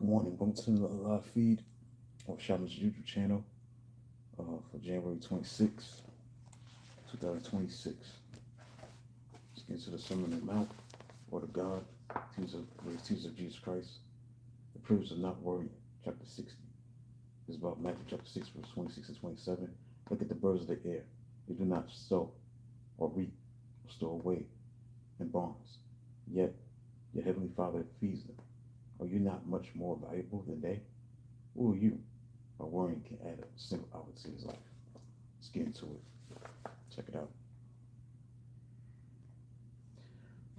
Good morning. Welcome to the live feed on Rashad's YouTube channel for January 26th, 2026. Let's get into the Sermon on the Mount, Word of God, teachings of Jesus Christ, the privilege of not worrying, chapter 60. This is about Matthew chapter 6, verse 26 and 27. Look at the birds of the air. They do not sow or reap or store away in barns, yet your heavenly Father feeds them. Are you not much more valuable than they? Who are you? By worrying can add a single hour to his life. Let's get into it. Check it out.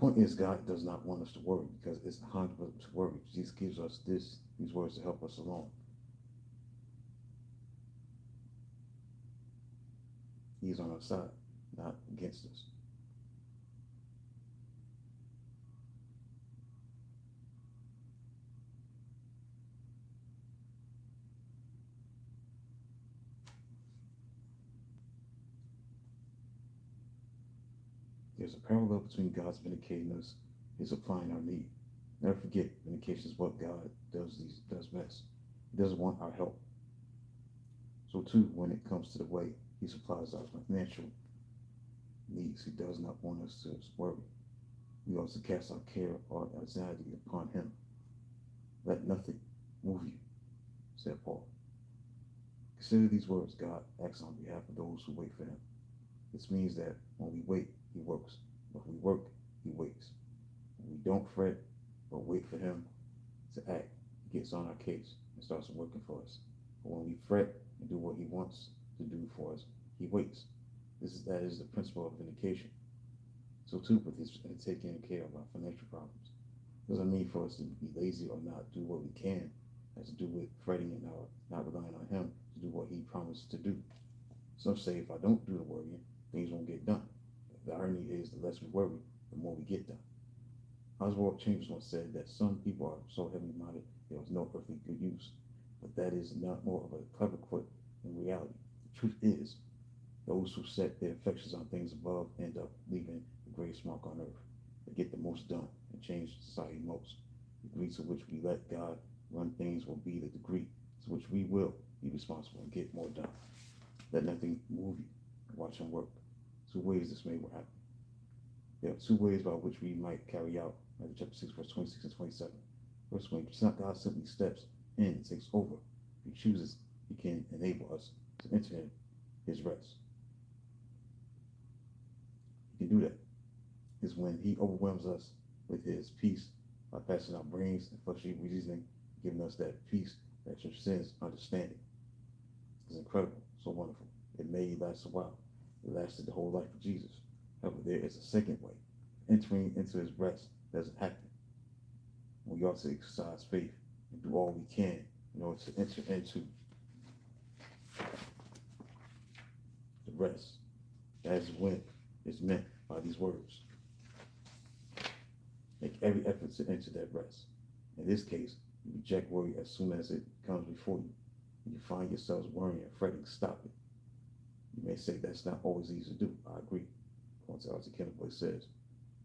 Point is, God does not want us to worry because it's hard to worry. Jesus gives us these words to help us along. He's on our side, not against us. There's a parallel between God's vindicating us and supplying our need. Never forget, vindication is what God does best. He doesn't want our help. So too, when it comes to the way He supplies our financial needs, He does not want us to worry. We also cast our care or anxiety upon Him. Let nothing move you, said Paul. Consider these words God acts on behalf of those who wait for Him. This means that when we wait, He works. But when we work, He waits. When we don't fret, but wait for Him to act, He gets on our case and starts working for us. But when we fret and do what He wants to do for us, He waits. That is the principle of vindication. So too with this taking care of our financial problems. It doesn't mean for us to be lazy or not do what we can. It has to do with fretting and not relying on Him to do what He promised to do. Some say if I don't do the worrying, things won't get done. The irony is the less we worry, the more we get done. Oswald Chambers once said that some people are so heavenly minded there was no earthly good use. But that is not more of a clever quote in reality. The truth is, those who set their affections on things above end up leaving the greatest mark on earth. They get the most done and change society most. The degree to which we let God run things will be the degree to which we will be responsible and get more done. Let nothing move you. Watch Him work. Two ways this may happen. There are two ways by which we might carry out Matthew chapter 6, verse 26 and 27. First, when God simply steps in and takes over, if He chooses, He can enable us to enter in His rest. He can do that. Is when He overwhelms us with His peace by passing our brains and fleshy reasoning, giving us that peace that transcends understanding. It's incredible, so wonderful. It may last a while. It lasted the whole life of Jesus. However, there is a second way. Entering into His rest doesn't happen. We ought to exercise faith and do all we can in order to enter into the rest. That is when it's meant by these words. Make every effort to enter that rest. In this case, you reject worry as soon as it comes before you. When you find yourselves worrying and fretting, stop it. You may say that's not always easy to do. I agree. Once Arthur Kenneboy says,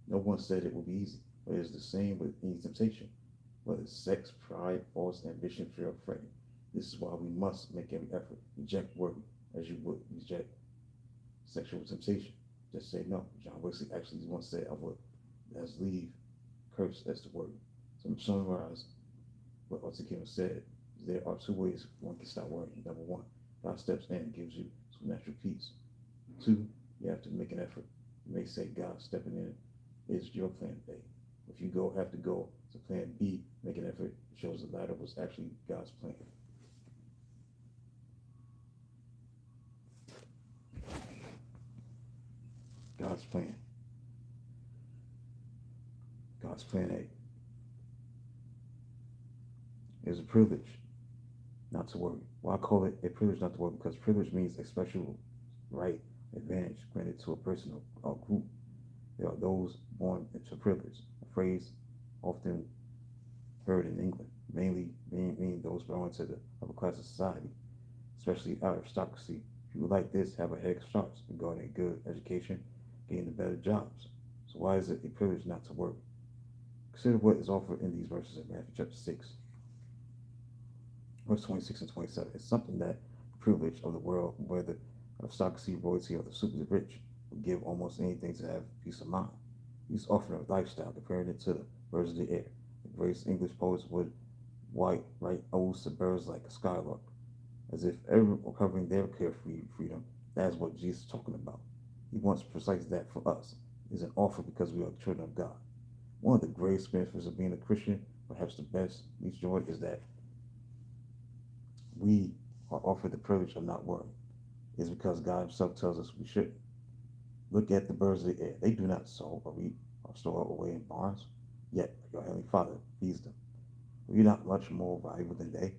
no one said it will be easy, but it is the same with any temptation, whether it's sex, pride, false ambition, fear, or fretting. This is why we must make every effort. Reject worry as you would reject sexual temptation. Just say no. John Wesley actually once said, I would as leave curse as to worry. So to summarize what Arthur Kenneboy said, there are two ways one can stop worrying. Number one, God steps in and gives you supernatural peace. Two, you have to make an effort. You may say God stepping in is your plan A. If you have to go to plan B, make an effort, it shows the latter was actually God's plan. God's plan. God's plan A. It is a privilege not to worry. Well, I call it a privilege not to worry because privilege means a special right, advantage granted to a person or group. There are those born into privilege, a phrase often heard in England, mainly meaning those belonging to the upper class of society, especially aristocracy. People like this have a head start regarding a good education, getting the better jobs. So why is it a privilege not to work? Consider what is offered in these verses in Matthew chapter 6. Verse 26 and 27. It's something that the privilege of the world, whether aristocracy, royalty, or the super rich, would give almost anything to have peace of mind. He's offering a lifestyle, comparing it to the birds of the air. The greatest English poets would write odes to birds like a skylark, as if ever recovering their carefree freedom. That is what Jesus is talking about. He wants precisely that for us. It is an offer because we are children of God. One of the greatest benefits of being a Christian, perhaps the best, least joy, is that we are offered the privilege of not worrying. It is because God Himself tells us we shouldn't. Look at the birds of the air. They do not sow or reap or store away in barns, yet your Heavenly Father feeds them. Are you not much more valuable than they?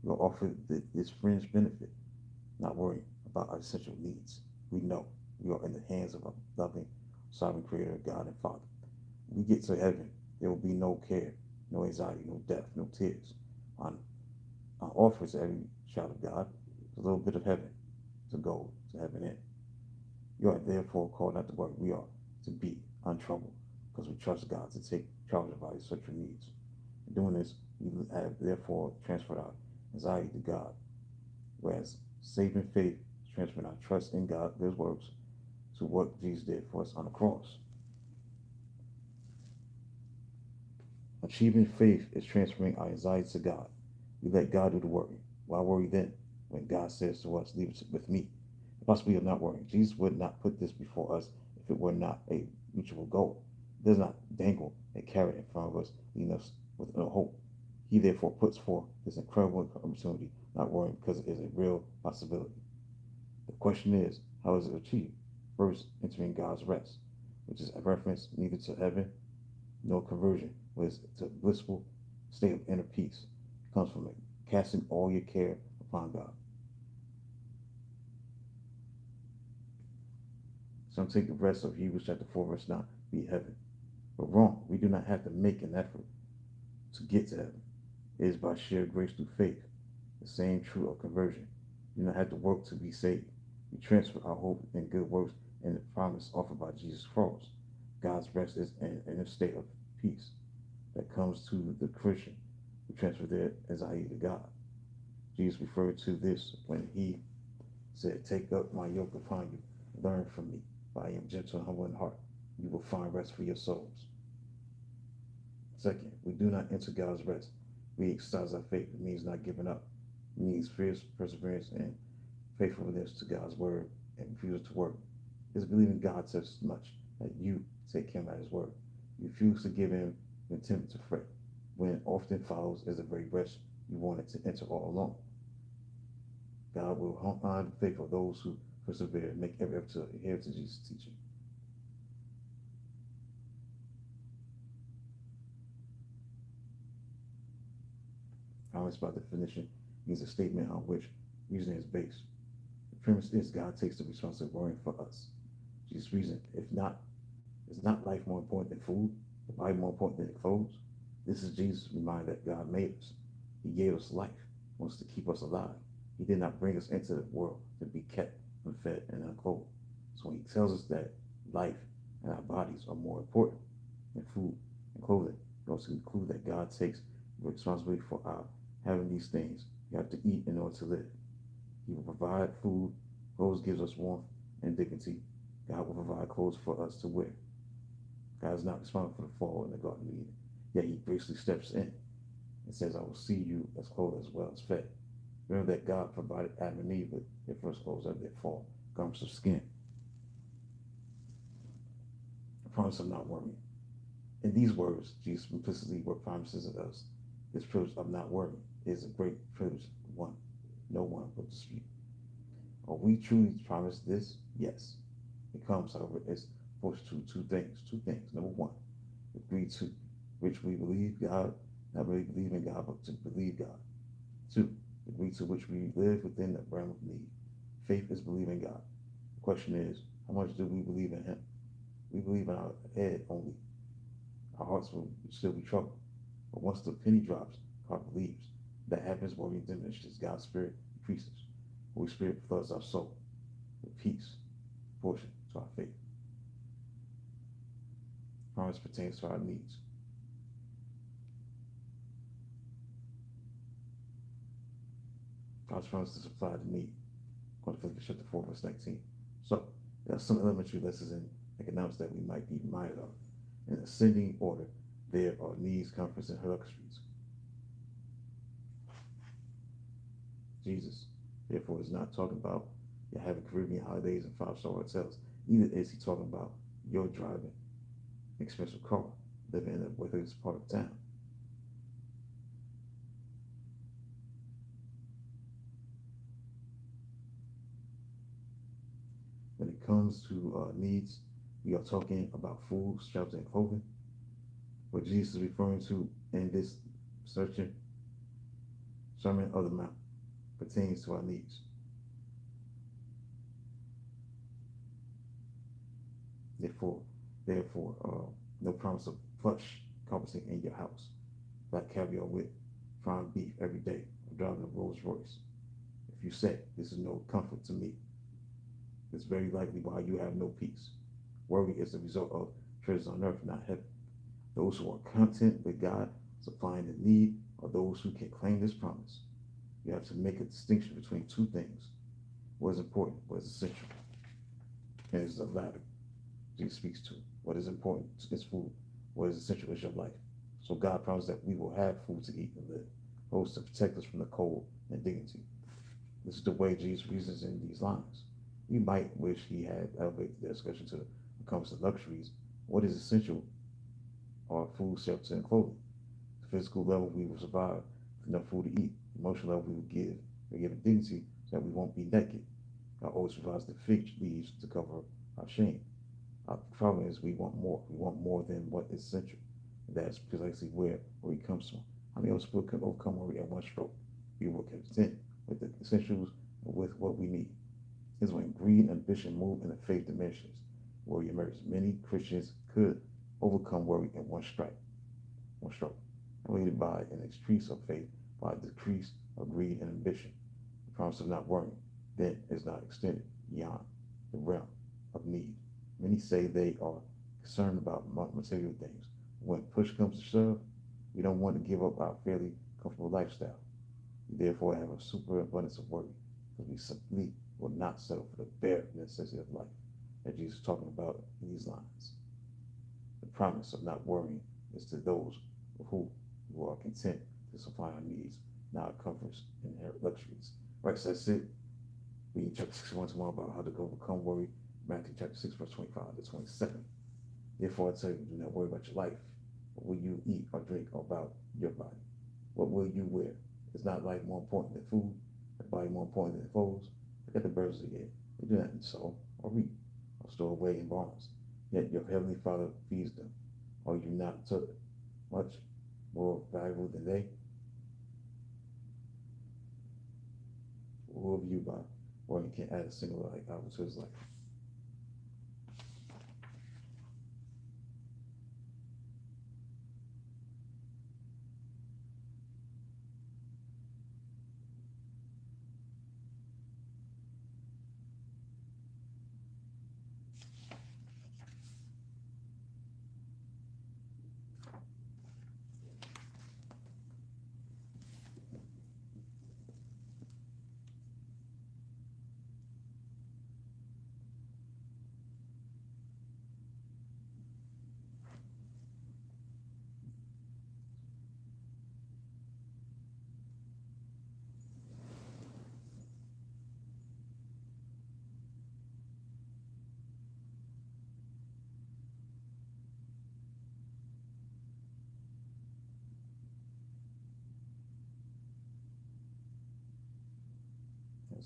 You are offered this fringe benefit, not worrying about our essential needs. We know we are in the hands of a loving, sovereign Creator, God and Father. When we get to heaven, there will be no care, no anxiety, no death, no tears. On offer to every child of God is a little bit of heaven to go to heaven in. You are therefore called not to worry. We are to be untroubled because we trust God to take charge of our essential needs. In doing this, we have therefore transferred our anxiety to God, whereas saving faith is transferring our trust in God, His works, to what Jesus did for us on the cross. Achieving faith is transferring our anxiety to God. We let God do the worry. Why worry then when God says to us, leave it with me? The possibility of not worrying. Jesus would not put this before us if it were not a reachable goal. He does not dangle a carrot in front of us, leaving us with no hope. He therefore puts forth this incredible opportunity, not worrying because it is a real possibility. The question is, how is it achieved? First, entering God's rest, which is a reference neither to heaven nor conversion, but is a blissful state of inner peace. It comes from casting all your care upon God. Some take the rest of Hebrews chapter 4, verse 9, be heaven. But wrong. We do not have to make an effort to get to heaven. It is by sheer grace through faith. The same true of conversion. We do not have to work to be saved. We transfer our hope in good works and the promise offered by Jesus' cross. God's rest is an inner state of peace that comes to the Christian who transfer their anxiety to God. Jesus referred to this when He said, take up my yoke upon you, learn from me, for I am gentle and humble in heart. You will find rest for your souls. Second, we do not enter God's rest. We exercise our faith. It means not giving up. It means fierce perseverance and faithfulness to God's word and refusal to work. It's believing God says much that you take Him at His word. You refuse to give Him when tempted to fret, when it often follows is the very rest you wanted to enter all along. God will honor the faith of those who persevere and make every effort to adhere to Jesus' teaching. Promise by definition means a statement on which reasoning is based. The premise is God takes the responsibility of worrying for us. Jesus reasoned, is not life more important than food? The body more important than clothes? This is Jesus' reminder that God made us. He gave us life, wants to keep us alive. He did not bring us into the world to be kept unfed and unclothed. So when He tells us that life and our bodies are more important than food and clothing, we also include that God takes responsibility for our having these things. You have to eat in order to live. He will provide food. Clothes gives us warmth and dignity. God will provide clothes for us to wear. God is not responsible for the fall in the Garden of Eden. Yet He graciously steps in and says, I will see you as clothed as well as fed. Remember that God provided Adam and Eve with their first clothes of their fall, garments of skin. The promise of not worrying. In these words, Jesus implicitly were promises of us. This privilege of not worrying is a great privilege, one no one will dispute. Are we truly promised this? Yes. It comes, however, as forced to two things. Number one, agree to which we believe God, not really believe in God, but to believe God. Two, agree to which we live within the realm of need. Faith is believing God. The question is, how much do we believe in Him? We believe in our head only. Our hearts will still be troubled. But once the penny drops, God believes. That happens when we diminishes. God's Spirit increases. Holy Spirit floods our soul with peace, portion to our faith. Promise pertains to our needs. God's promised to supply the need. According to Philippians chapter 4, verse 19. So, there are some elementary lessons in economics that we might be reminded of. In ascending order, there are needs, comforts, and luxuries. Jesus, therefore, is not talking about you having Caribbean holidays and five-star hotels. Neither is he talking about your driving an expensive car, living in the wealthiest part of town. When it comes to needs, we are talking about food, shelter, and clothing. What Jesus is referring to in this Sermon of the Mount pertains to our needs. Therefore, no promise of plush carpeting in your house, black caviar with prime beef every day, or driving a Rolls Royce. If you say, this is no comfort to me, it's very likely why you have no peace. Worry is the result of treasures on earth, not heaven. Those who are content with God supplying the need are those who can claim this promise. You have to make a distinction between two things. What is important, what is essential. And it's the latter Jesus speaks to. What is important is food. What is essential is your life. So God promised that we will have food to eat and live. Hopes to protect us from the cold and dignity. This is the way Jesus reasons in these lines. We might wish he had elevated the discussion to encompass the luxuries. What is essential are food, shelter, and clothing. The physical level, we will survive with enough food to eat. The emotional level, we will give dignity so that we won't be naked. God always provides the fig leaves to cover our shame. Our problem is we want more. We want more than what is essential. And that's precisely where worry comes from. How many of us can overcome worry at one stroke? We will content with the essentials and with what we need. Is when greed and ambition move and the faith diminishes. Worry emerges. Many Christians could overcome worry in one stroke, elevated by an increase of faith, by a decrease of greed and ambition. The promise of not worrying then is not extended beyond the realm of need. Many say they are concerned about material things. When push comes to shove, we don't want to give up our fairly comfortable lifestyle. We therefore have a superabundance of worry, because we simply will not settle for the bare necessity of life that Jesus is talking about in these lines. The promise of not worrying is to those who are content to supply our needs, not our comforts and inherent luxuries. Right, so that's it. Read chapter 61 tomorrow about how to overcome worry. Matthew chapter 6, verse 25 to 27. Therefore, I tell you, do not worry about your life. What will you eat or drink, or about your body? What will you wear? Is not life more important than food? Is body more important than clothes? Look at the birds of the air. They do not sow or reap or store away in barns. Yet your heavenly Father feeds them. Are you not so much more valuable than they? Who of you by worrying can add a single hour to his life?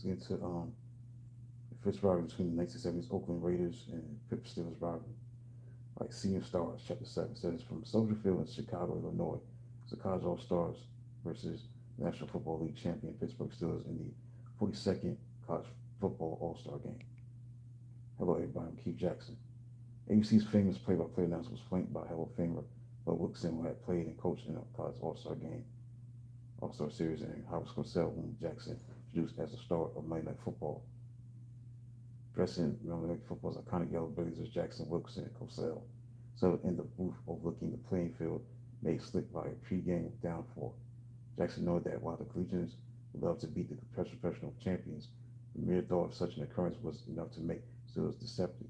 Let's get to the first rivalry between the 1970s Oakland Raiders and Pittsburgh Steelers rivalry. Like Senior Stars, Chapter 7 says, from Soldier Field in Chicago, Illinois, the College All-Stars versus National Football League champion Pittsburgh Steelers in the 42nd College Football All-Star Game. Hello, everybody. I'm Keith Jackson. ABC's famous play-by-play announcer was flanked by Hall of Famer Bud Wilkinson, who had played and coached in a College All-Star Game, All-Star Series, and Howard Cosell, whom Jackson introduced as the star of Monday Night Football. Dressing Monday Night Football's iconic yellow blazers, Jackson, Wilkinson, and Cosell settled in the booth overlooking the playing field, made slick by a pre-game downfall. Jackson noted that while the collegians would love to beat the professional champions. The mere thought of such an occurrence was enough to make Steelers deceptive.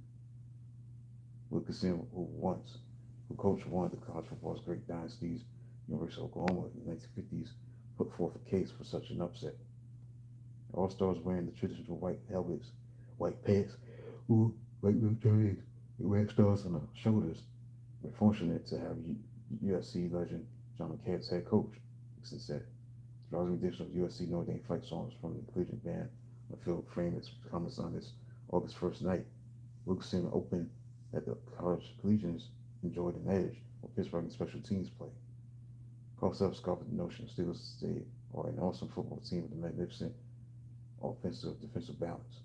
Wilkinson, who coached one of the college football's great dynasties, University of Oklahoma in the 1950s, put forth a case for such an upset. All-Stars wearing the traditional white helmets, white pants, white military with red stars on the shoulders. We're fortunate to have USC legend John McCain as head coach, Nixon said. The rousing rendition of USC Notre Dame fight songs from the Collegiate Band on Phil framed its comments on this August 1st night. Wilkinson opened that the college collegians enjoyed an edge of Pittsburgh and special teams play. Cosell scoffed at the notion of Steelers today are an awesome football team with a magnificent offensive defensive balance.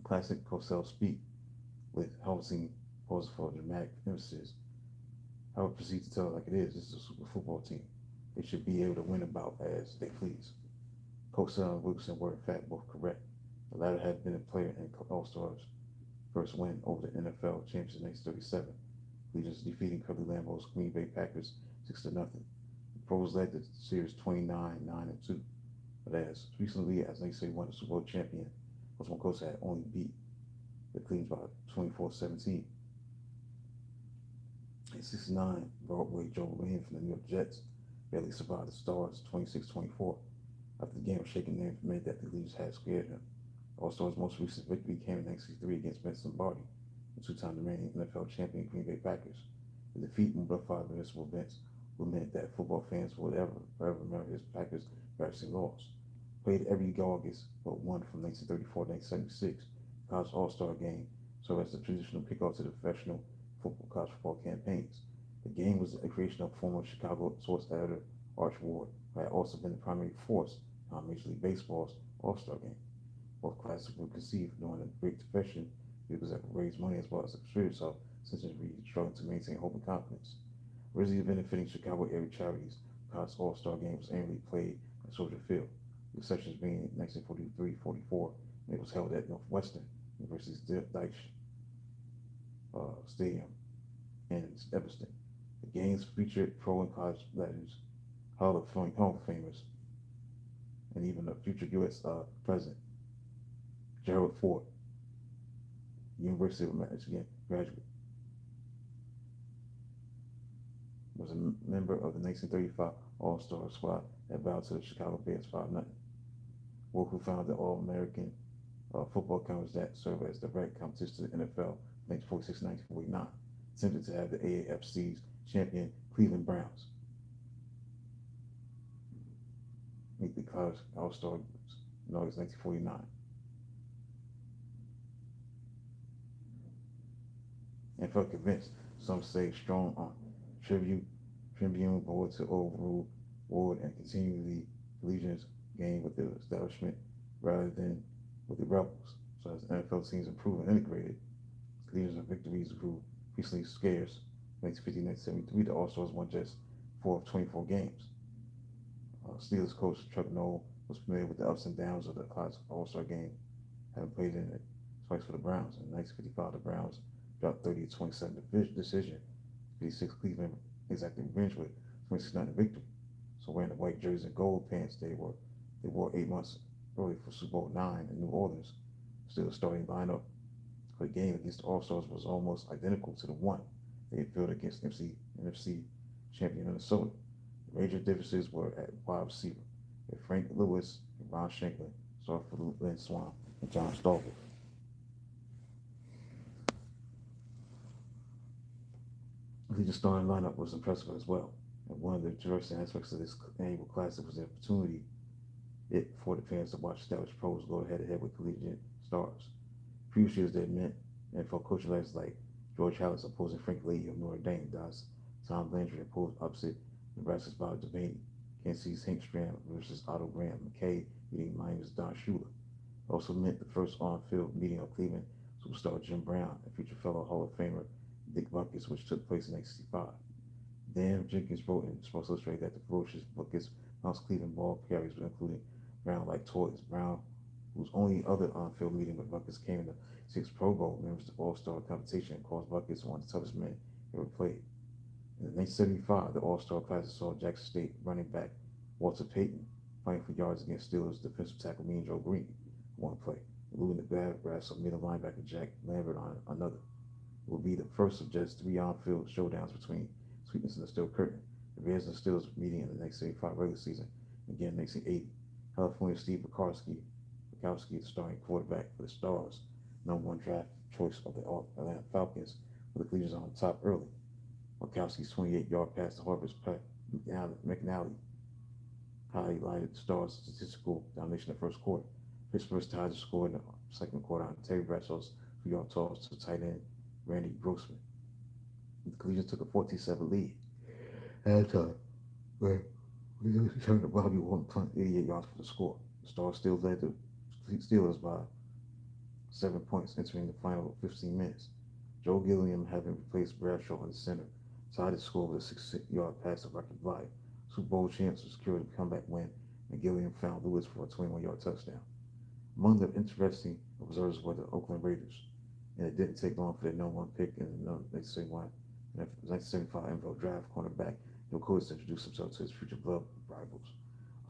Classic Cosell speak with housing pause for dramatic emphasis. I would proceed to tell it like it is. This is a super football team. They should be able to win about as they please. Cosell and Wilkinson were in fact both correct. The latter had been a player in All-Stars' first win over the NFL champions in 1937. Legions defeating Curly Lambeau's Green Bay Packers 6-0. The Pros led the series 29-9-2. But as recently as 1971, the Super Bowl champion, Coach Costa had only beat the Cleveland by 24-17. In 69, Broadway Joe Lane from the New York Jets barely survived the Stars 26-24 after the game was shaking the information that the Legions had scared him. All-Stars' most recent victory came in 1963 against Vince Lombardi, the two-time reigning NFL champion Green Bay Packers. The defeat mortified the municipal Vince, who meant that football fans would forever remember his Packers' embarrassing loss. Played every August but one from 1934 to 1976, college All-Star game served as the traditional kickoff to the professional college football campaigns. The game was a creation of former Chicago sports editor Arch Ward, who had also been the primary force on Major League Baseball's All-Star game. Both classes were conceived during the Great Depression because that could raise money as well as exert itself since it was struggling to maintain hope and confidence. Originally benefiting Chicago area charities, the college All-Star game was annually played at Soldier Field, with exceptions being in 1943-44 when it was held at Northwestern University's Dyche Stadium in Evanston. The games featured pro and college legends, Hall of Famers, and even a future U.S. President, Gerald Ford, University of Michigan graduate, was a member of the 1935 All-Star squad that bowed to the Chicago Bears 5-0. Wolf, who founded the All-American football conference that served as direct competition to the NFL 1946-1949, attempted to have the AAFC's champion Cleveland Browns meet the college All-Star in August 1949. And felt convinced, some say strong on Tribune board to overrule Ward and continue the Legion's game with the establishment rather than with the Rebels. So as NFL teams improved and integrated, Legion's victories grew increasingly scarce. In 1950-1973, the All-Stars won just 4 of 24 games. Steelers coach Chuck Noll was familiar with the ups and downs of the college All-Star game, having played in it twice for the Browns. In 1955, the Browns dropped 30-27 decision. 56 Cleveland exacted revenge with 26-9 victory. So wearing the white jerseys and gold pants they wore 8 months early for Super Bowl IX in New Orleans. Still the starting lineup for the game against the All-Stars was almost identical to the one they had fielded against NFC champion Minnesota. The major differences were at wide receiver, with Frank Lewis and Ron Shanklin started for Lynn Swan and John Stallworth. The starting lineup was impressive as well, and one of the interesting aspects of this annual classic was the opportunity for the fans to watch established pros go head-to-head with collegiate stars. Previous years that meant NFL coaching legends like George Halas opposing Frank Leahy of Notre Dame, Tom Landry opposed upset Nebraska's Bob Devaney, Kansas City's Hank Stram versus Otto Graham, McKay meeting Miami's Don Shula. It also meant the first on-field meeting of Cleveland superstar Jim Brown and future fellow Hall of Famer Dick Butkus, which took place in 1965. Dan Jenkins wrote in Sports Illustrated that the ferocious Butkus bounced Cleveland ball carriers, including Brown like toys. Brown, whose only other on-field meeting with Butkus came in the 6th Pro Bowl members of the All-Star competition, calls Butkus one of the toughest men ever played. In 1975, the All-Star class saw Jackson State running back Walter Payton fighting for yards against Steelers defensive tackle Mean Joe Green one play, eluding the bad brass of middle linebacker Jack Lambert on another. It will be the first of just three on-field showdowns between Sweetness and the Steel Curtain. The Bears and Steelers meeting in the 1975 regular season, again in 1980. California Steve Bukowski, the starting quarterback for the Stars, number one draft choice of the Atlanta Falcons, with the Cleveland on top early. Bukowski's 28-yard pass to Harper's Pat McNally highlighted the Stars' statistical domination in the first quarter. Pittsburgh's tied the score in the second quarter on Terry Bradshaw's 3-yard toss to tight end Randy Grossman. The Cleveland took a 14-7 lead at time, where we turned to Bobby Warren punt 88 yards for the score. The Stars still led the Steelers by 7 points entering the final 15 minutes. Joe Gilliam, having replaced Bradshaw in the center, tied the score with a 6-yard pass to Rocket Blythe. Super Bowl champs secured a comeback win, and Gilliam found Lewis for a 21-yard touchdown. Among the interesting observers were the Oakland Raiders, and it didn't take long for their number one pick in the 1975 NFL draft, cornerback Bill Coates, to introduce himself to his future blood rivals.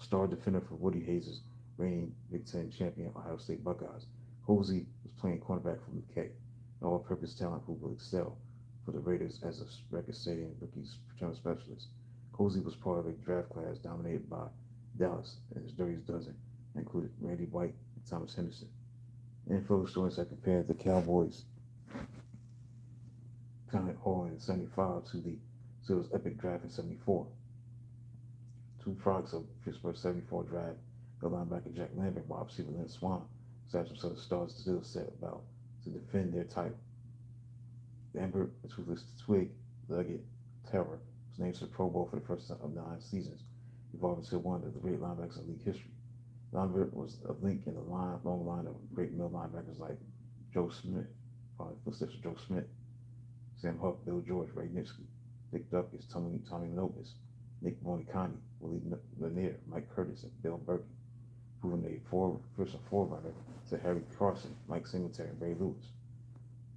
A star defender for Woody Hayes' reigning Big Ten champion Ohio State Buckeyes, Cozy was playing cornerback for McKay, an all-purpose talent who will excel for the Raiders as a record-setting rookie return specialist. Cozy was part of a draft class dominated by Dallas and his dirtiest dozen, included Randy White and Thomas Henderson. Info historians have compared the Cowboys' Comment Hall in 75 to the Steelers' epic draft in 74. Two products of Pittsburgh's 74 draft, the linebacker Jack Lambert, wide receiver Lynn Swan, established themselves as stars the Steelers set about to defend their title. Lambert, a toothless twig-legged terror, was named to the Pro Bowl for the first of 9 seasons, evolving into one of the great linebackers in league history. Lambert was a link in the long line of great middle linebackers like Joe Smith, following the footsteps of Joe Smith, Sam Huff, Bill George, Ray Nitschke, Dick Duckett, Tommy Manopis, Nick Monicani, Willie Lanier, Mike Curtis, and Bill Burke, proving a first and forerunner to Harry Carson, Mike Singletary, and Ray Lewis.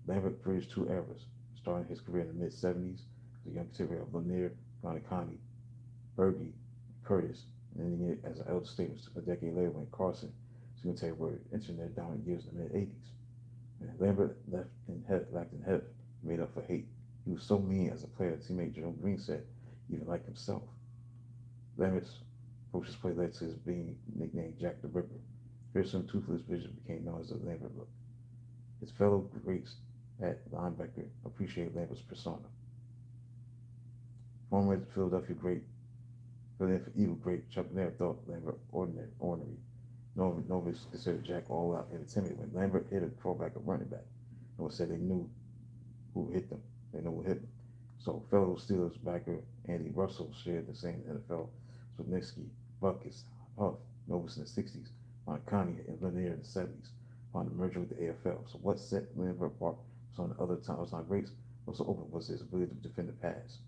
Lambert bridged two eras, starting his career in the mid-70s as a young contemporary of Lanier, Monicani, Berge, Curtis, and ending it as an elder statesman a decade later when Carson and Singletary were entering their dominant years in the mid-80s. When Lambert lacked in heft, he made up for hate. He was so mean as a player, teammate Joe Green said, even like himself. Lambert's ferocious play led to his being nicknamed Jack the Ripper. Fearsome, toothless vision became known as the Lambert look. His fellow greats at linebacker appreciated Lambert's persona. Former Philadelphia Eagle great Chuck Nair thought Lambert ornery. Novus considered Jack all out and intimidating. When Lambert hit a throwback of running back, no one said they knew who hit them. They know who hit them. So fellow Steelers backer Andy Russell shared the same NFL with Nitschke, Buckus, Huff, Novus in the 60s, Monicani, and Lanier in the 70s, upon the merger with the AFL. So what set Lambert apart was on the other time greats was so open was his ability to defend the pass.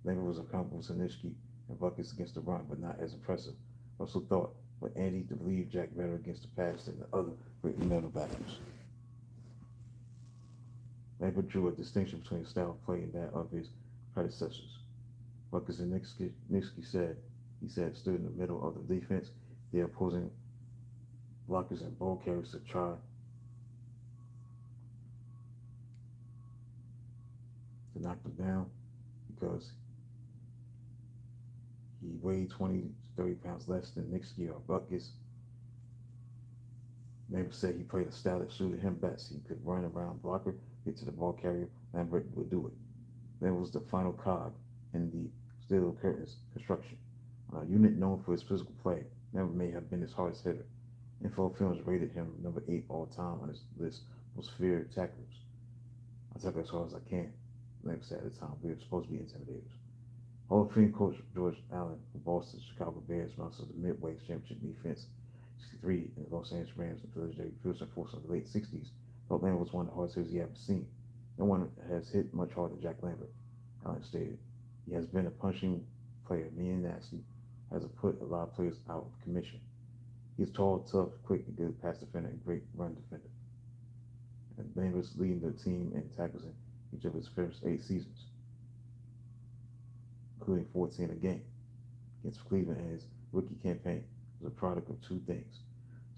Lambert was accountable to Nitschke and Buckus against the run, but not as impressive. Russell thought, but Andy to believe Jack better against the pass than the other great middle backers. Lambert drew a distinction between style of play and that of his predecessors. Buckus and Nitschke said stood in the middle of the defense, the opposing blockers and ball carriers to try to knock them down because he weighed 20 to 30 pounds less than Nitschke or Buckus. Lambert said he played a style that suited him best. He could run around blocker, get to the ball carrier. Lambert would do it. Lambert was the final cog in the Steel Curtain's construction. A unit known for his physical play, Lambert may have been his hardest hitter. Info Films rated him number 8 all time on his list of most feared tacklers. I tackle as hard as I can, Lambert said at the time. We were supposed to be intimidators. Hall of Fame coach George Allen, who bossed the Chicago Bears, mastered the Midway Championship defense 63 in the Los Angeles Rams and the legendary Pearson Force of the late 60s, thought Lambert was one of the hardest hitters he ever seen. No one has hit much harder than Jack Lambert, Allen stated. He has been a punching player, mean and nasty, has put a lot of players out of commission. He's tall, tough, quick, and good pass defender and great run defender. And Lambert's leading the team in tackles in each of his first 8 seasons, including 14 a game against Cleveland in his rookie campaign. was a product of two things: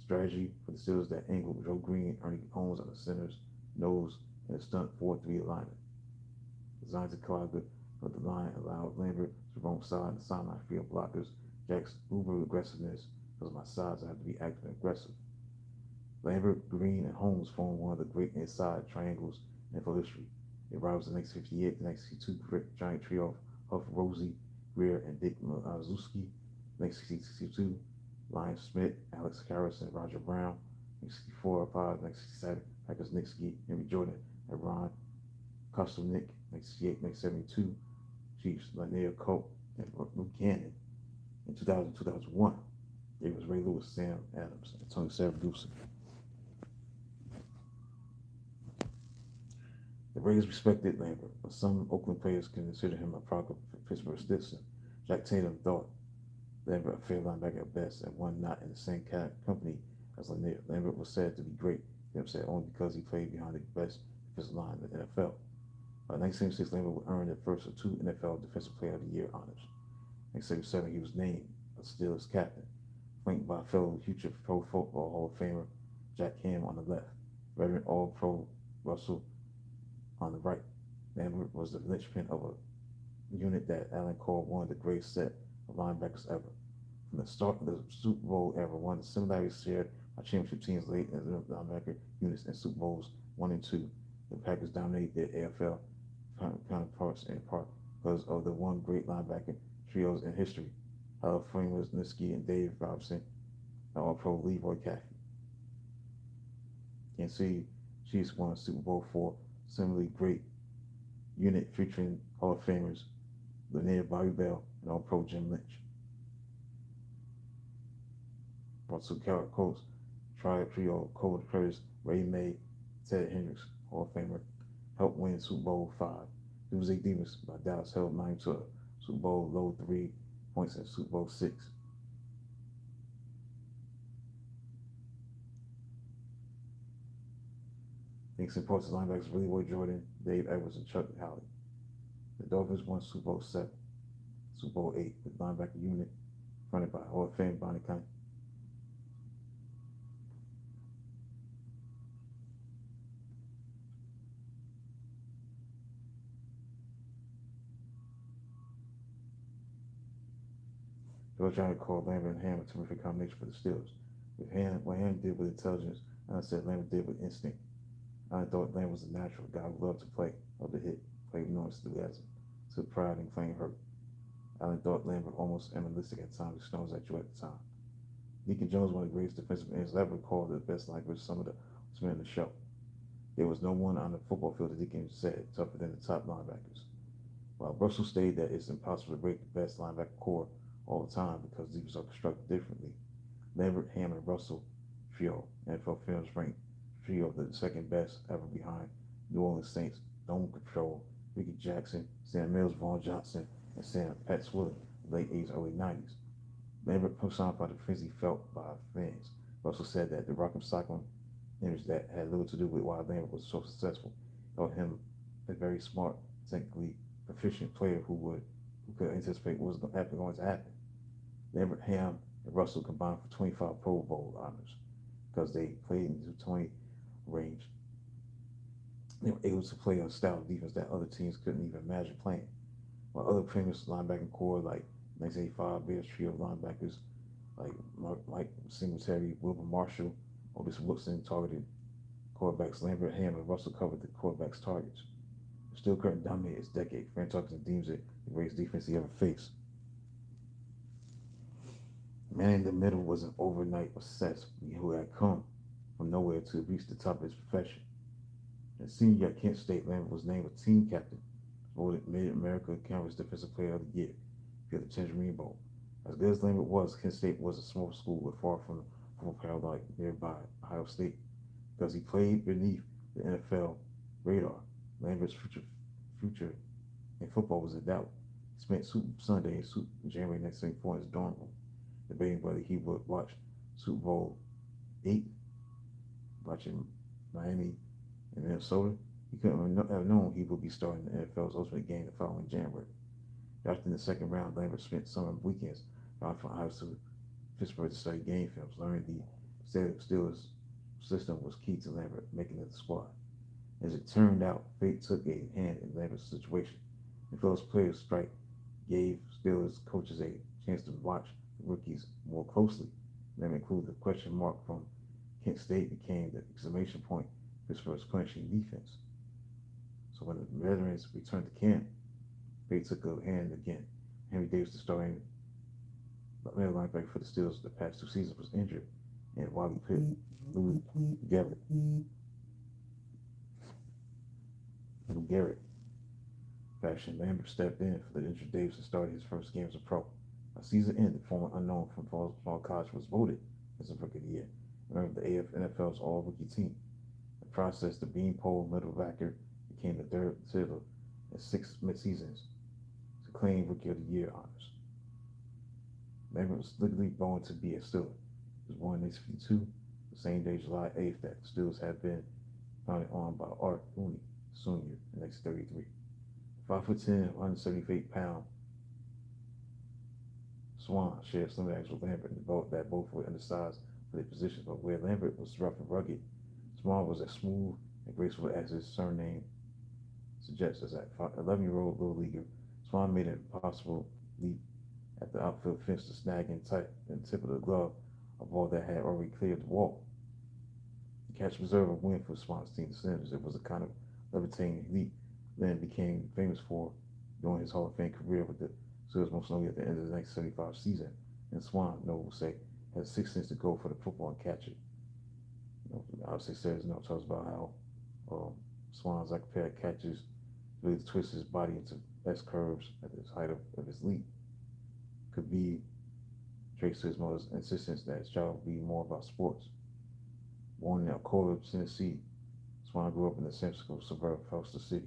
strategy for the Steelers that angled Joe Green, Ernie Holmes on the center's nose, and a stunt 4-3 alignment. Designed to collide of the line allowed Lambert to roam side and sideline field blockers. Jack's uber aggressiveness, because my sides I have to be active and aggressive. Lambert, Green, and Holmes formed one of the great inside triangles in NFL history. It rivals the 1958 to 1962 giant trio of Huff, Rosie, Greer, and Dick Mazewski. 1962, Lion Smith, Alex Karras, and Roger Brown. 1964, 5, 1967, Packers Nick Ski, Henry Jordan, and Ron Kostelnik. 1968, 1972, Chiefs Lanier Colt, and Luke Cannon. In 2000, 2001, it was Ray Lewis, Sam Adams, and Tony Saragusa. The Raiders respected Lambert, but some Oakland players considered him a product of Pittsburgh Stetson. Jack Tatum thought Lambert a fair linebacker at best, and one not in the same company as Lanier. Lambert was said to be great, Tim said, only because he played behind the best defensive line in the NFL. By 1976, Lambert would earn the first of two NFL Defensive Player of the Year honors. In 1977, he was named a Steelers captain, flanked by fellow future Pro Football Hall of Famer Jack Ham on the left, veteran All-Pro Russell on the right. Lambert was the linchpin of a unit that Allen called one of the greatest set of linebackers ever. From the start of the Super Bowl era, one of the similarities shared by championship teams late in the linebacker units in Super Bowls 1 and 2. The Packers dominated their AFL counterparts in part because of the one great linebacker trios in history: Hal Freeman, Niski, and Dave Robinson, and All-Pro Leroy Caffey. Kansas City Chiefs won Super Bowl 4, similarly great unit featuring Hall of Famers Lanier, Bobby Bell, and All-Pro Jim Lynch. Russell Colts trio Cole Curtis, Ray May, Ted Hendricks, Hall of Famer, helped win Super Bowl 5. Doomsday Demons by Dallas held Miami to a Super Bowl low 3 points in Super Bowl 6. Thanks in part to linebackers Leroy Jordan, Dave Edwards, and Chuck Howley. The Dolphins won Super Bowl 7, Super Bowl 8 with linebacker unit fronted by Hall of Fame Bonnie Kane. They were trying to call Lambert and Ham a terrific combination for the Steelers. What Ham did with intelligence, I said Lambert did with instinct. I thought Lambert was a natural guy who loved to play, loved to hit, play with no enthusiasm, took pride in playing hurt. Allen thought Lambert almost animalistic at times, he snows at you at the time. Deacon Jones, one of the greatest defensive ends ever, called the best linebackers some of the men in the show. There was no one on the football field, that Deacon said, tougher than the top linebackers. While Russell stated that it's impossible to break the best linebacker core all the time because these are constructed differently, Lambert, Ham, and Russell trio, NFL Films ranked trio of the second best ever behind New Orleans Saints, Dome Control, Ricky Jackson, Sam Mills, Vaughn Johnson, and Sam Pat Swilling, late 80s, early 90s. Lambert personified the frenzy felt by fans. Russell said that the Rock'em Sock'em image that had little to do with why Lambert was so successful thought him a very smart, technically proficient player who could anticipate what was going to happen. Lambert, Ham, and Russell combined for 25 Pro Bowl honors because they played in the 20 range. They were able to play a style of defense that other teams couldn't even imagine playing. While other famous linebacking core like 1985 Bears trio of linebackers like Mike Singletary, Wilbur Marshall, Otis Woodson targeted quarterbacks, Lambert, Ham, and Russell covered the quarterbacks' targets. Still couldn't dominate its decade. Fran Tarkenton deems it the greatest defense he ever faced. Man in the middle was an overnight success who had come from nowhere to reach the top of his profession. As senior year at Kent State, Lambert was named a team captain, voted Mid-America Conference Defensive Player of the Year for the Tangerine Bowl. As good as Lambert was, Kent State was a small school with far from parallel nearby Ohio State because he played beneath the NFL radar. Lambert's future in football was in doubt. He spent Super Sunday in January 1974 in his dorm room, debating whether he would watch Super Bowl 8, watching Miami and Minnesota. He couldn't have known he would be starting the NFL's ultimate game the following January. After in the second round, Lambert spent summer weekends driving from Ohio to Pittsburgh to study game films, learning the Steelers system was key to Lambert making it the squad. As it turned out, fate took a hand in Lambert's situation. The Phillies players' strike gave Steelers coaches a chance to watch the rookies more closely. Lambert included the question mark from Kent State became the exclamation point for Pittsburgh's punishing defense. So when the veterans returned to camp, fate took a hand again. Henry Davis, the starting middle linebacker for the Steelers the past 2 seasons, was injured, and Wally Pitt, Lou Garrett fashion, Lambert stepped in for the injured Davis and started his first game as a pro. A season ended, former unknown from Fall College was voted as a Rookie of the Year, a member of the NFL's All-Rookie team. The process, the Beanpole middlebacker became the third silver in 6 mid-seasons to claim Rookie of the Year honors. Lambert was legally born to be a Steeler. He was born in 1952, the same day, July 8th, that the Steelers had been founded on by Art Rooney Sr. in 1933. 5'10", 178-pound Swan shared some acts with Lambert that both were undersized for their positions, but where Lambert was rough and rugged, Swan was as smooth and graceful as his surname suggests. As an 11-year-old little leaguer, Swan made an impossible leap at the outfield fence to snag in tight and tip of the glove a ball that had already cleared the wall. The catch preserved a win for Swan's team, the Senators. It was a kind of levitating leap Lynn became famous for during his Hall of Fame career with the Steelers, most notably at the end of the 1975 season. And Swan, Noble will say, had 6 cents to go for the football and catch it. Obviously says, tells about how Swan's like a pair of catches, really twist his body into S curves at the height of his leap. Could be traced to his mother's insistence that his child would be more about sports. Born in Alcoa, Tennessee, Swan grew up in the San Francisco suburb of Foster City.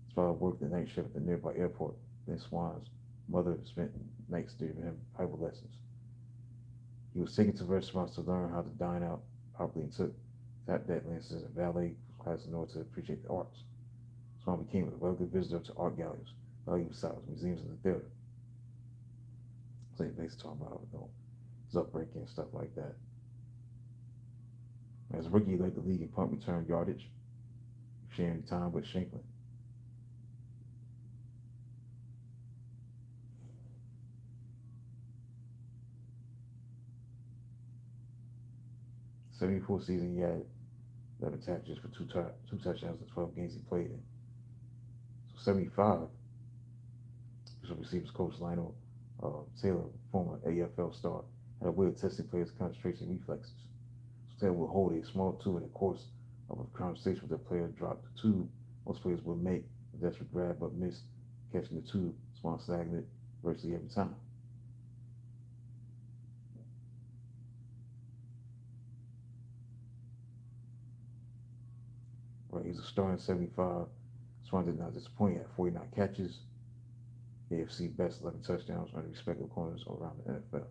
His father worked the night shift at the nearby airport. Then Swan's mother spent nights giving him Bible lessons. He was taken to restaurants to learn how to dine out properly and took tap dances and ballet classes in order to appreciate the arts. Swan became a regular visitor to art galleries, valuable sites, museums, and the theater. So he basically talking about his upbringing and stuff like that. As a rookie, he led the league in punt return yardage, sharing time with Shanklin. '74 season, he had 11 tackles for two touchdowns in 12 games he played in. So '75, special receivers coach Lionel Taylor, former AFL star, had a way of testing players' concentration reflexes. So Taylor would hold a small tube in the course of a conversation with the player, drop the tube. Most players would make a desperate grab but miss catching the tube. Swan snagged it virtually every time. Right, he was a star in '75. Swan did not disappoint. He had 49 catches, AFC best 11 touchdowns, earning respectable corners around the NFL.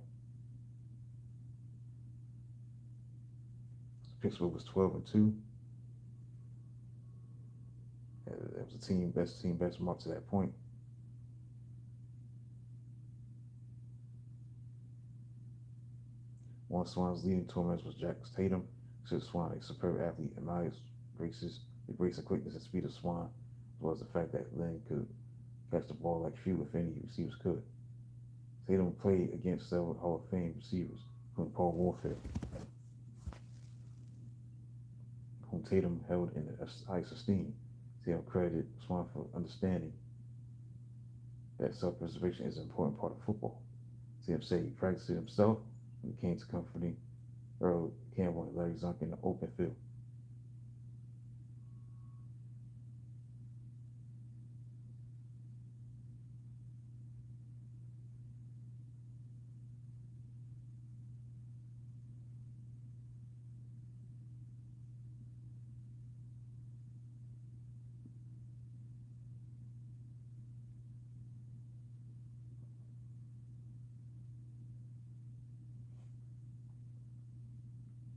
Pittsburgh was 12-2. It was a team best mark to that point. One of Swan's leading tournaments was Jack Tatum. Considered Swan a superb athlete, admires the grace and quickness and speed of Swan, as well as the fact that Lynn could catch the ball like few, if any, receivers could. Tatum played against several Hall of Fame receivers, including Paul Warfield, whom Tatum held in the highest esteem. Tatum credited Swan for understanding that self-preservation is an important part of football. Tatum said he practiced it himself when it came to comforting Earl Campbell and Larry Zunk in the open field.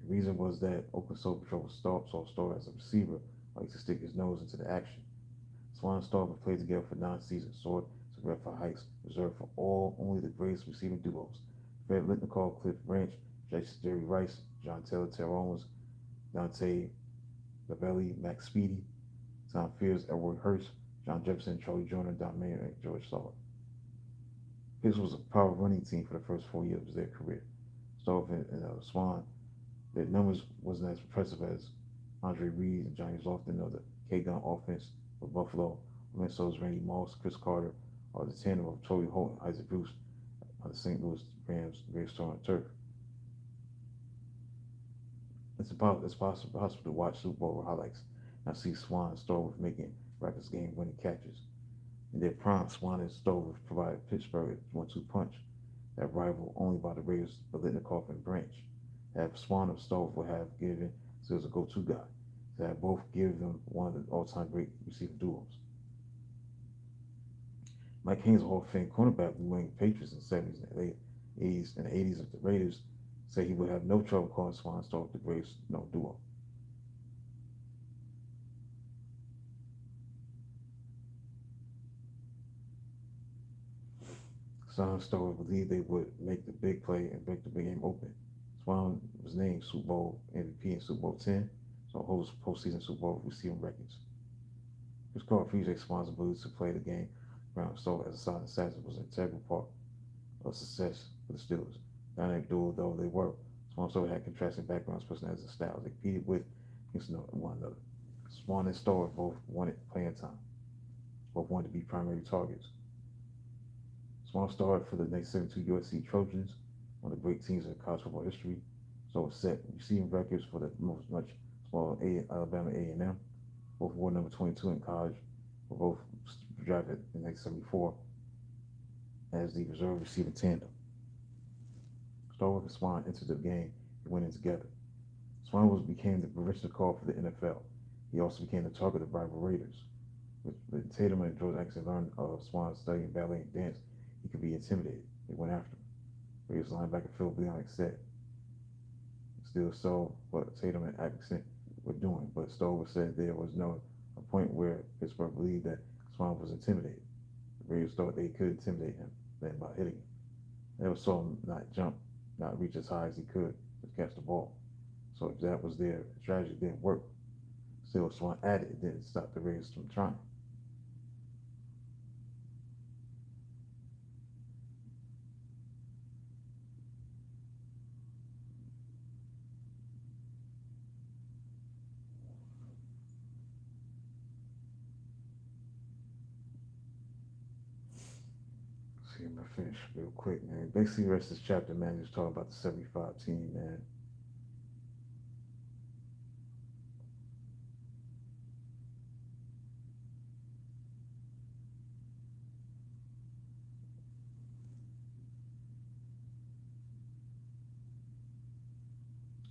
The reason was that Oakland Soul Patrol saw Starr as a receiver, likes to stick his nose into the action. Swan and Starr have played together for 9 seasons. Sword is a for heights, reserved for only the greatest receiving duos. Fred Litnikov, Cliff Branch, Jerry Rice, John Taylor, Terrell Owens, Dante Lavelli, Max Speedy, Tom Fears, Edward Hurst, John Jefferson, Charlie Joyner, Don Mayer, and George Sawyer. His was a power running team for the first 4 years of their career. Started in Swan, their numbers wasn't as impressive as Andre Reed and Johnny Lofton of the K-Gun offense of Buffalo, Minnesota's Randy Moss, Chris Carter, or the tandem of Toby Holt and Isaac Bruce on the St. Louis Rams' greatest star on turf. It's possible to watch Super Bowl highlights and see Swan and Stover making Raptors game-winning catches. In their prime, Swan and Stover provided Pittsburgh a 1-2 punch that rivaled only by the Raiders' Biletnikoff and Branch. That Swan or Stover would have given so as a go-to guy. To have both give them one of the all-time great receiver duos. Mike Haynes, a Hall of Fame cornerback with the New England Patriots in the 70s and 80s and the 80s of the Raiders, said he would have no trouble calling Swan and Stover the greatest duo. Swan and Stover believed they would make the big play and break the big game open. Swan was named Super Bowl MVP in Super Bowl 10, so holds postseason Super Bowl receiving records. Chris Carter appreciates Swan's ability to play the game around Stover as a solid assassin was an integral part of success for the Steelers. Dynamic duo though they were, Swan and Stover had contrasting backgrounds, personalities, and styles. They competed with against one another. Swan and Stover both wanted playing time. Both wanted to be primary targets. Swan started for the 1972 USC Trojans, one of the great teams in college football history. So it set receiving records for the much smaller Alabama A&M. Both wore number 22 in college. Were both drafted in 1974 as the reserve receiving tandem. Stover and Swan entered the game and went in together. Swan became the provincial call for the NFL. He also became the target of rival Raiders. With Tatum and George Jackson learned of Swan studying ballet and dance, he could be intimidated. They went after him. Raiders linebacker Phil Bionic said, "Still saw what Tatum and Atkinson were doing, but Stover said there was a point where Pittsburgh believed that Swan was intimidated. The Raiders thought they could intimidate him then by hitting him. They never saw him not jump, not reach as high as he could to catch the ball. So if that was their strategy, it didn't work. Still, Swan added it didn't stop the Raiders from trying." See, I'm gonna finish real quick, man. Basically, the rest of this chapter, man, is talking about the 75 team, man.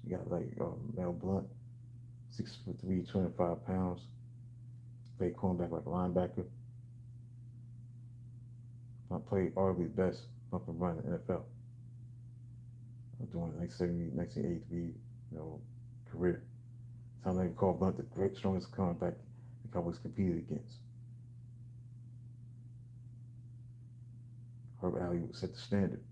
You got like Mel Blount, 6'3", 205 pounds. Played cornerback like a linebacker. Played arguably the best bump and run in the NFL. During the 1983, career. Time they called Blount the great strongest cornerback the Cowboys competed against. Herb Alley would set the standard.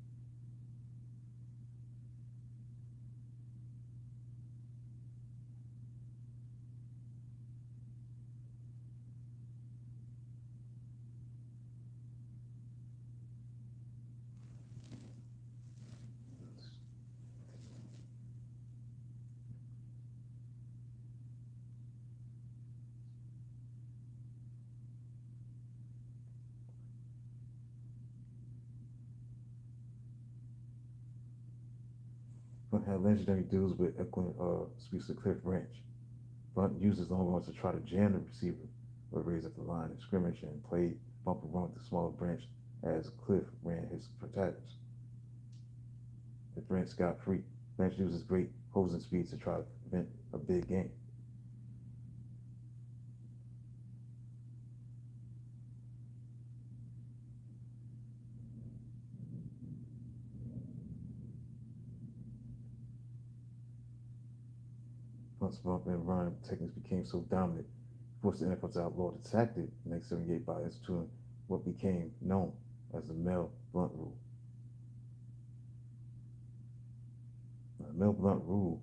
Blount had legendary duels with speaks to Cliff Branch. Blount used his long arms to try to jam the receiver or raise up the line of scrimmage and played bump and run with the smaller Branch as Cliff ran his protagonists. If Branch got free, Branch used his great hosing speed to try to prevent a big game. Blount's bump and run techniques became so dominant, it forced the NFL to outlaw the tactic in 1978 by instituting what became known as the Mel Blount rule. Mel Blunt rule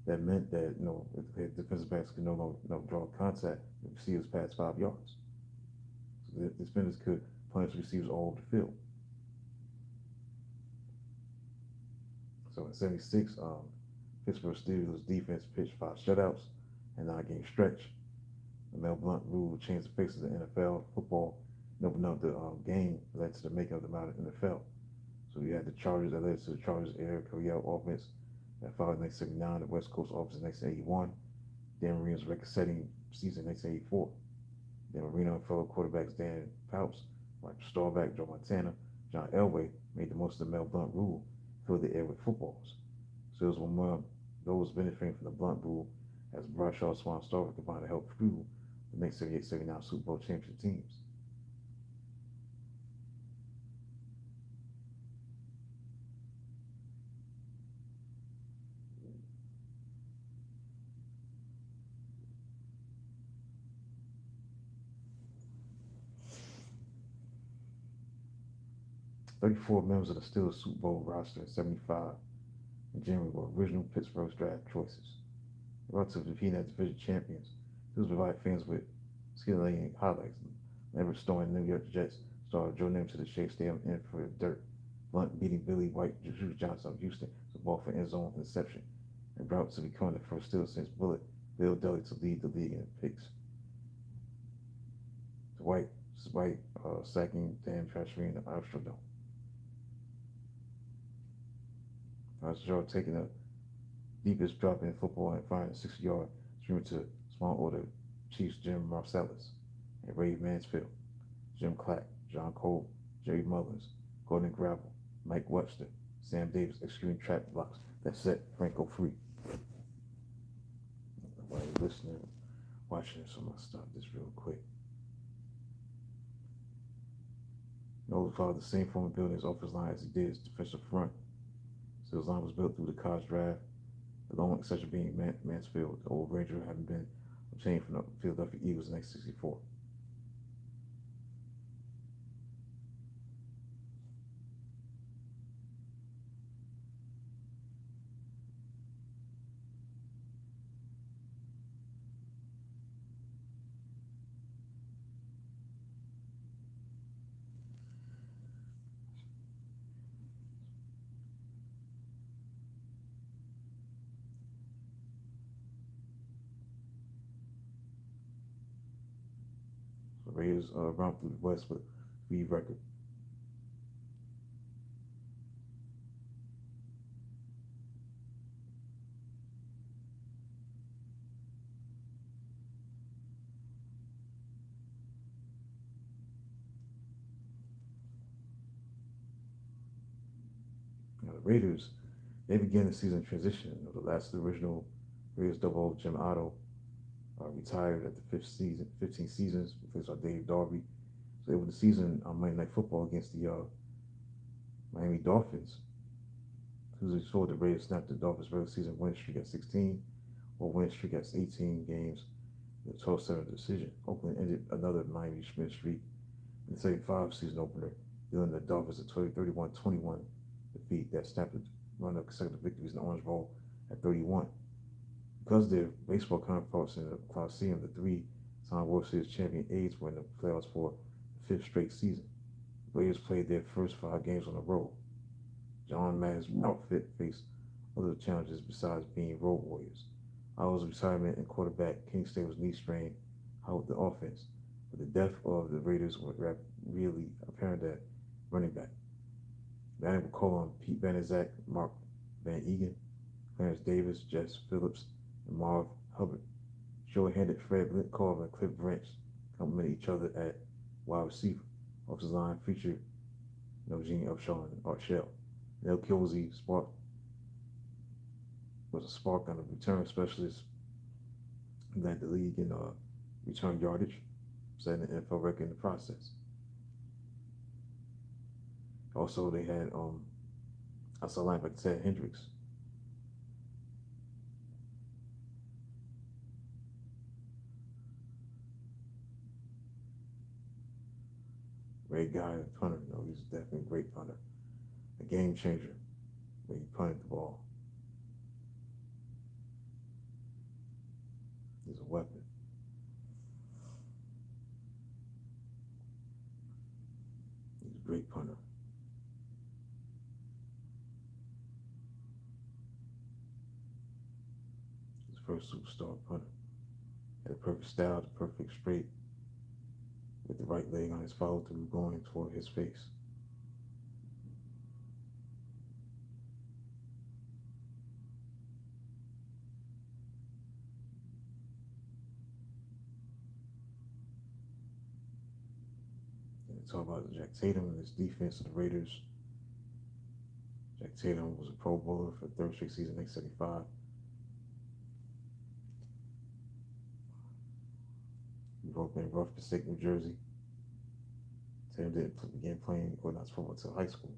that meant that if the defensive backs could no longer draw contact with receivers past 5 yards. So the defenders could punish receivers all over the field. So in '76, Pittsburgh Steelers defense pitched 5 shutouts and 9 game stretch. The Mel Blunt rule changed the face of the NFL football and opened up the game led to the making of the modern NFL. So you had the Chargers that led to the Chargers air Coryell offense that followed in 1979, the West Coast offense in 1981, Dan Marino's record-setting season in 1984. Dan Marino and fellow quarterbacks Dan Fouts, Mike Staubach, Joe Montana, John Elway made the most of the Mel Blunt rule, filled the air with footballs. So it was one more those benefiting from the Blunt rule as Rashad Swan Staubach combined to help fuel the next 78-79 Super Bowl championship teams. 34 members of the Steelers Super Bowl roster in '75 and January were original Pittsburgh draft choices. Relative to defeating as division champions, Steelers provided fans with scintillating highlights. Never storing New York Jets star Joe Namath to the Shea Stadium in for dirt. Blunt beating Billy White, Juice Johnson of Houston to ball for end zone interception, and route to becoming the first Steelers since Bullet Bill Dudley to lead the league in picks. White, sacking Dan Trashry in the Astrodome. Rashad taking the deepest drop in football and firing a 60-yard streamer to small order Chiefs Jim Marcellus and Ray Mansfield, Jim Clack, John Cole, Jerry Mullins, Gordon Gravel, Mike Webster, Sam Davis executing trap blocks that set Franco free. While you're listening, watching this, I'm going to stop this real quick. Knowles followed the same form of building his offensive line as he did his defensive front. So his line was built through the college draft, the lone exception being Mansfield, the old Ranger having been obtained from the Philadelphia Eagles in 1964. The Raiders romped through the West with a lead record. Now, the Raiders, they began the season transition. The last of the original Raiders double Jim Otto retired at the 15 seasons, replaced by Dave Darby. So they won the season on Monday Night Football against the Miami Dolphins. Tuesday saw the Raiders snapped the Dolphins' regular season winning streak at 16, or winning streak at 18 games. The 12-7 decision. Oakland ended another Miami win streak in the 75 season opener, dealing the Dolphins a 31-21 defeat that snapped the run of consecutive victories in the Orange Bowl at 31. Because their baseball counterparts in the Coliseum, the three-time World Series champion A's were in the playoffs for the 5th straight season. The Raiders played their first 5 games on the road. John Madden's outfit faced other challenges besides being road warriors. Otto's retirement and quarterback Kenny Stable's knee strain helped the offense, but the death of the Raiders was really apparent at running back. Madden would call on Pete Van Zach, Mark Van Egan, Clarence Davis, Jess Phillips, and Marv Hubbard. Short-handed Fred Carver and Cliff Branch complemented each other at wide receiver. Offensive line featured Gene Upshaw and Art Shell. Nell Kilsey was a spark on the return specialist, led the league in return yardage, setting the NFL record in the process. Also, they had outside linebacker Ted Hendricks. Great guy, punter. He's definitely a great punter. A game changer when he punted the ball. He's a weapon. He's a great punter. His first superstar punter. Had a perfect style, the perfect straight, with the right leg on his follow through going toward his face. And talk about Jack Tatum and his defense of the Raiders. Jack Tatum was a Pro Bowler for the third straight season, 1975. He grew up in rough Passaic, New Jersey. Tatum didn't begin playing organized football until high school.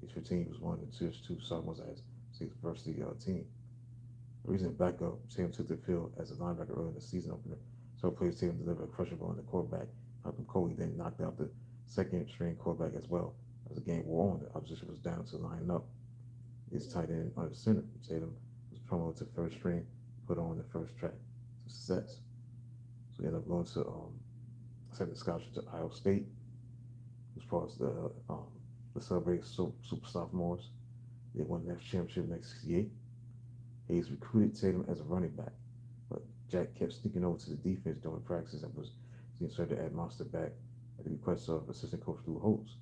His 15 was one of the two sophomores as his varsity team. The reason backup, Tatum took the field as a linebacker early in the season opener. So players Tatum delivered a crusher ball on the quarterback. Malcolm Coley then knocked out the second string quarterback as well. As the game wore on, the opposition was down to line up his tight end under center. Tatum was promoted to first string, put on the first track to success. So he ended up going to second scholarship to Iowa State. As far as the celebrated super sophomores, they won the national championship in 1968. Hayes recruited Tatum as a running back, but Jack kept sneaking over to the defense during practices and was inserted at monster back at the request of assistant coach Lou Holtz.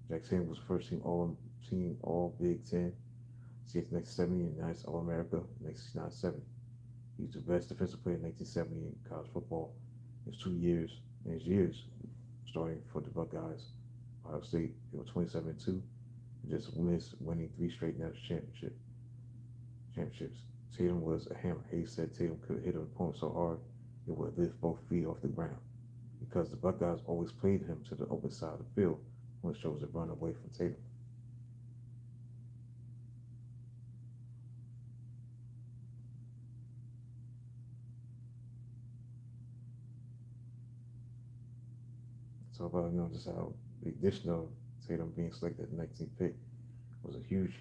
Jack Tatum was first team All Big Ten, CX 1970 and United All America in 1970. He was the best defensive player in 1970 in college football. His years starting for the Buckeyes. Ohio State, they were 27-2, and just missed winning 3 straight national championships. Tatum was a hammer. Hayes said Tatum could hit an opponent so hard it would lift both feet off the ground. Because the Buckeyes always played him to the open side of the field when it chose to run away from Tatum. So about just how the addition of Tatum being selected at the 19th pick was a huge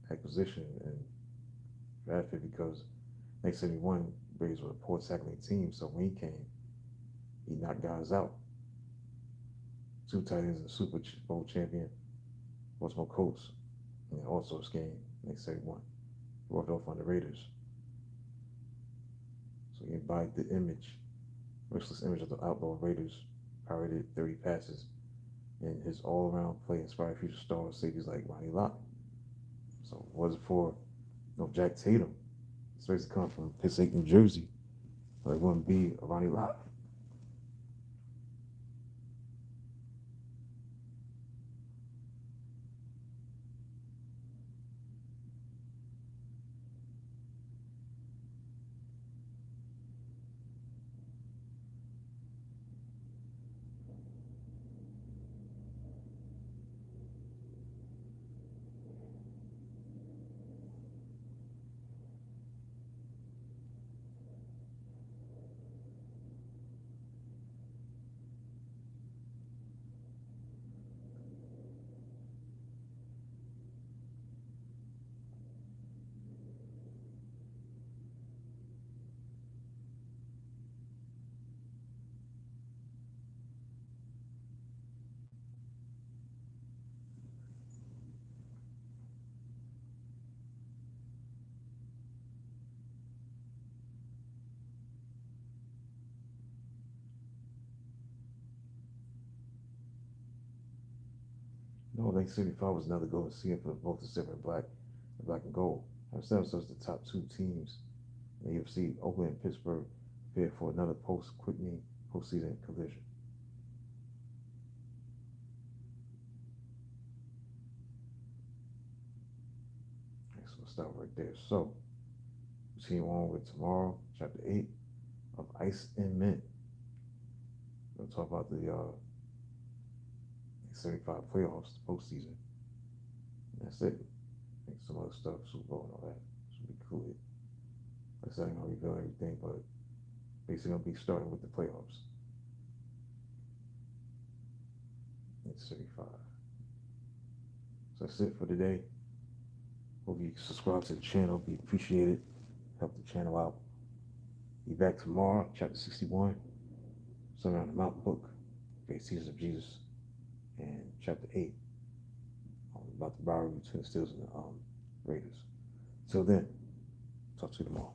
acquisition and draft pick because 1971 Braves were a poor tackling team, so when he came, he knocked guys out. 2 tight ends and Super Bowl champion Baltimore Colts in the All-Stars game in 1971. He walked off on the Raiders. So he embodied the merciless image of the outlaw Raiders, pirated 30 passes, and his all-around play inspired future stars, safeties like Ronnie Lott. So was it for Jack Tatum, supposed to come from Passaic, New Jersey, but it wouldn't be a Ronnie Lott. No, 1975 was another golden season for both the silver and black and gold. Have set themselves the top 2 teams in the UFC. Oakland and Pittsburgh prepared for another quickening postseason collision. Okay, so we'll stop right there. So, we continue on with tomorrow, chapter 8 of Ice and Mint. We'll talk about the 75 playoffs, the postseason. And that's it. I think some other stuff, Super Bowl and all that, should be cool. Like I said, I'm going to reveal everything, but basically going to be starting with the playoffs. It's 75. So that's it for today. Hope you subscribe to the channel. Be appreciated. help the channel out. Be back tomorrow, chapter 61, Sermon on the Mount book, Great Seasons of Jesus, and chapter 8, about the rivalry between the Steelers and the Raiders. Till then, talk to you tomorrow.